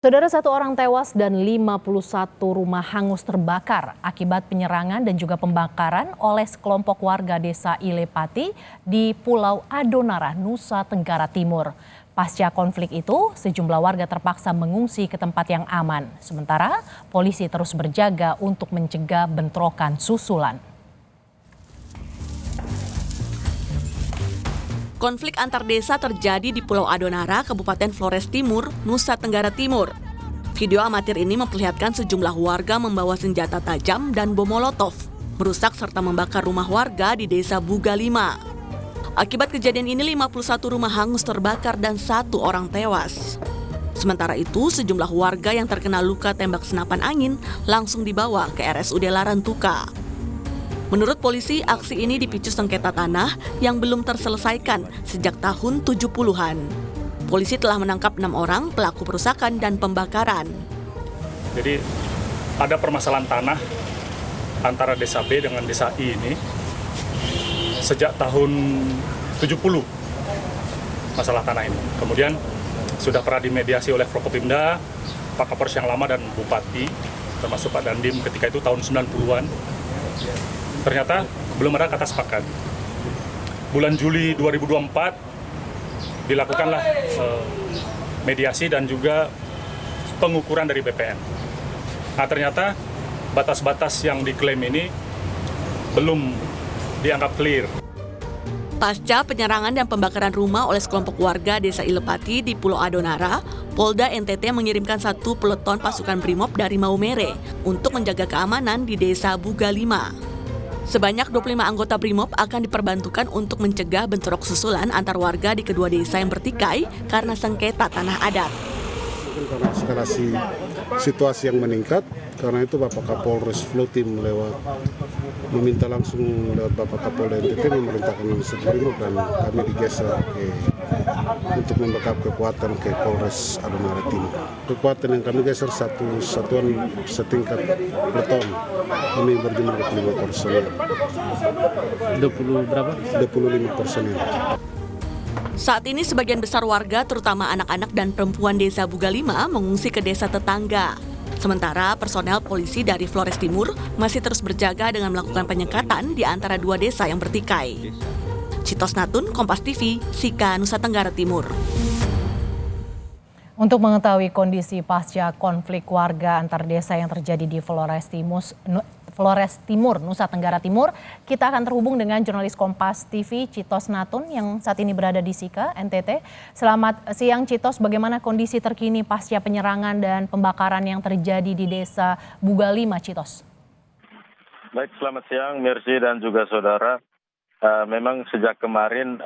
Saudara, satu orang tewas dan 51 rumah hangus terbakar akibat penyerangan dan juga pembakaran oleh sekelompok warga desa Ilepati di Pulau Adonara, Nusa Tenggara Timur. Pasca konflik itu, sejumlah warga terpaksa mengungsi ke tempat yang aman. Sementara, polisi terus berjaga untuk mencegah bentrokan susulan. Konflik antar desa terjadi di Pulau Adonara, Kabupaten Flores Timur, Nusa Tenggara Timur. Video amatir ini memperlihatkan sejumlah warga membawa senjata tajam dan bom molotov, merusak serta membakar rumah warga di desa Bugalima. Akibat kejadian ini 51 rumah hangus terbakar dan 1 orang tewas. Sementara itu, sejumlah warga yang terkena luka tembak senapan angin langsung dibawa ke RSUD Larantuka. Menurut polisi, aksi ini dipicu sengketa tanah yang belum terselesaikan sejak tahun 70-an. Polisi telah menangkap 6 orang pelaku perusakan dan pembakaran. Jadi ada permasalahan tanah antara desa B dengan desa I ini sejak tahun 70 masalah tanah ini. Kemudian sudah pernah dimediasi oleh Forkopimda, Pak Kapolres yang lama dan Bupati, termasuk Pak Dandim ketika itu tahun 90-an. Ternyata belum ada kata sepakat. Bulan Juli 2024 dilakukanlah mediasi dan juga pengukuran dari BPN. Nah, ternyata batas-batas yang diklaim ini belum dianggap clear. Pasca penyerangan dan pembakaran rumah oleh sekelompok warga desa Ilepati di Pulau Adonara, Polda NTT mengirimkan 1 peleton pasukan Brimob dari Maumere untuk menjaga keamanan di desa Bugalima. Sebanyak 25 anggota Brimob akan diperbantukan untuk mencegah bentrok susulan antar warga di kedua desa yang bertikai karena sengketa tanah adat. Karena eskalasi situasi yang meningkat, karena itu Bapak Kapolres Flotim lewat meminta langsung lewat Bapak Kapolda NTT memerintahkan langsung Brimob dan kami digeser untuk membackup kekuatan ke Polres Adonara Timur. Kekuatan yang kami geser satu satuan setingkat peleton. Kami berjumlah 25 personel. 20 berapa? 25 personel. Saat ini sebagian besar warga, terutama anak-anak dan perempuan desa Bugalima, mengungsi ke desa tetangga. Sementara personel polisi dari Flores Timur masih terus berjaga dengan melakukan penyekatan di antara 2 desa yang bertikai. Citos Natun, Kompas TV, Sika, Nusa Tenggara Timur. Untuk mengetahui kondisi pasca konflik warga antar desa yang terjadi di Flores Timur, Nusa Tenggara Timur, kita akan terhubung dengan jurnalis Kompas TV Citos Natun yang saat ini berada di Sika, NTT. Selamat siang Citos, bagaimana kondisi terkini pasca penyerangan dan pembakaran yang terjadi di desa Bugalima, Citos? Baik, selamat siang Mercy dan juga saudara. Memang sejak kemarin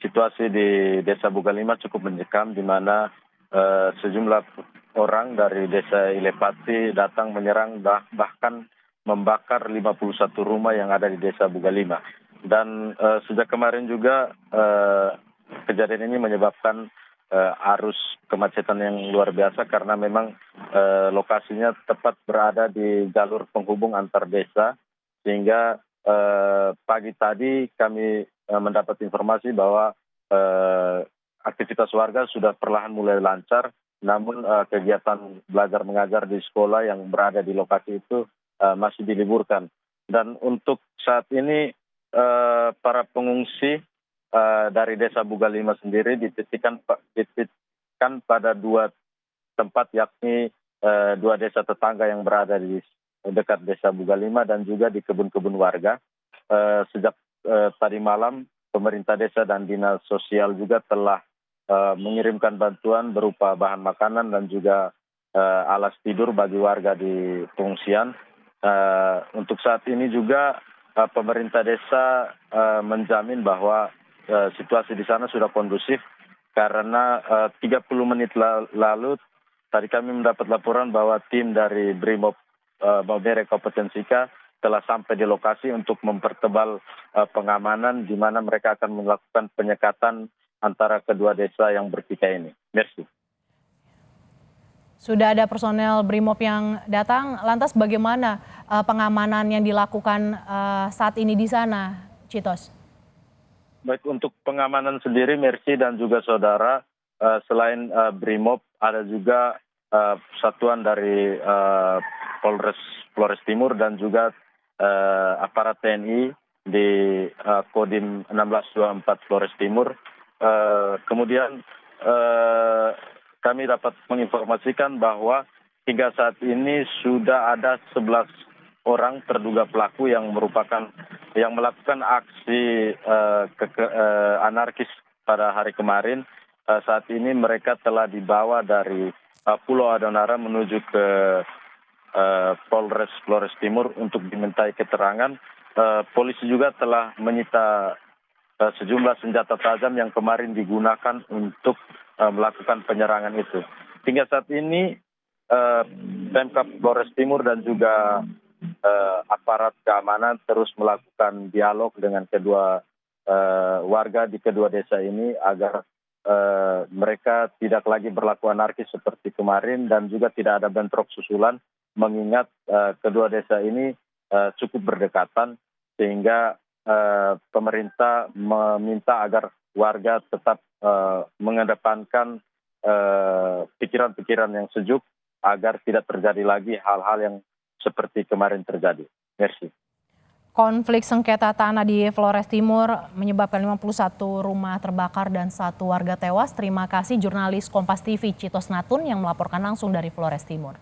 situasi di desa Bugalima cukup mencekam, di mana sejumlah orang dari desa Ilepati datang menyerang bahkan membakar 51 rumah yang ada di desa Bugalima. Dan sejak kemarin juga kejadian ini menyebabkan arus kemacetan yang luar biasa karena memang lokasinya tepat berada di jalur penghubung antar desa, sehingga pagi tadi kami mendapat informasi bahwa aktivitas warga sudah perlahan mulai lancar, namun kegiatan belajar mengajar di sekolah yang berada di lokasi itu masih diliburkan. Dan untuk saat ini para pengungsi dari desa Bugalima sendiri dititikkan pada 2 tempat, yakni 2 desa tetangga yang berada di dekat desa Bugalima dan juga di kebun-kebun warga. Sejak tadi malam pemerintah desa dan dinas sosial juga telah mengirimkan bantuan berupa bahan makanan dan juga alas tidur bagi warga di pengungsian. Untuk saat ini juga pemerintah desa menjamin bahwa situasi di sana sudah kondusif karena 30 menit lalu tadi kami mendapat laporan bahwa tim dari Brimob Maumere Kabupaten Sika telah sampai di lokasi untuk mempertebal pengamanan, di mana mereka akan melakukan penyekatan antara kedua desa yang bertikai ini. Merci. Sudah ada personel Brimob yang datang, lantas bagaimana pengamanan yang dilakukan saat ini di sana, Citos? Baik, untuk pengamanan sendiri, Mercy dan juga saudara, selain Brimob, ada juga satuan dari Polres Flores Timur dan juga aparat TNI di Kodim 1624 Flores Timur. Kemudian kami dapat menginformasikan bahwa hingga saat ini sudah ada 11 orang terduga pelaku yang melakukan aksi anarkis pada hari kemarin. Saat ini mereka telah dibawa dari Pulau Adonara menuju ke Polres Flores Timur untuk dimintai keterangan. Polisi juga telah menyita sejumlah senjata tajam yang kemarin digunakan untuk melakukan penyerangan itu. Hingga saat ini Pemkab Flores Timur dan juga aparat keamanan terus melakukan dialog dengan kedua warga di kedua desa ini agar mereka tidak lagi berlaku anarkis seperti kemarin dan juga tidak ada bentrok susulan, mengingat kedua desa ini cukup berdekatan sehingga pemerintah meminta agar warga tetap mengedepankan pikiran-pikiran yang sejuk agar tidak terjadi lagi hal-hal yang seperti kemarin terjadi. Merci. Konflik sengketa tanah di Flores Timur menyebabkan 51 rumah terbakar dan 1 warga tewas. Terima kasih jurnalis Kompas TV Citos Natun yang melaporkan langsung dari Flores Timur.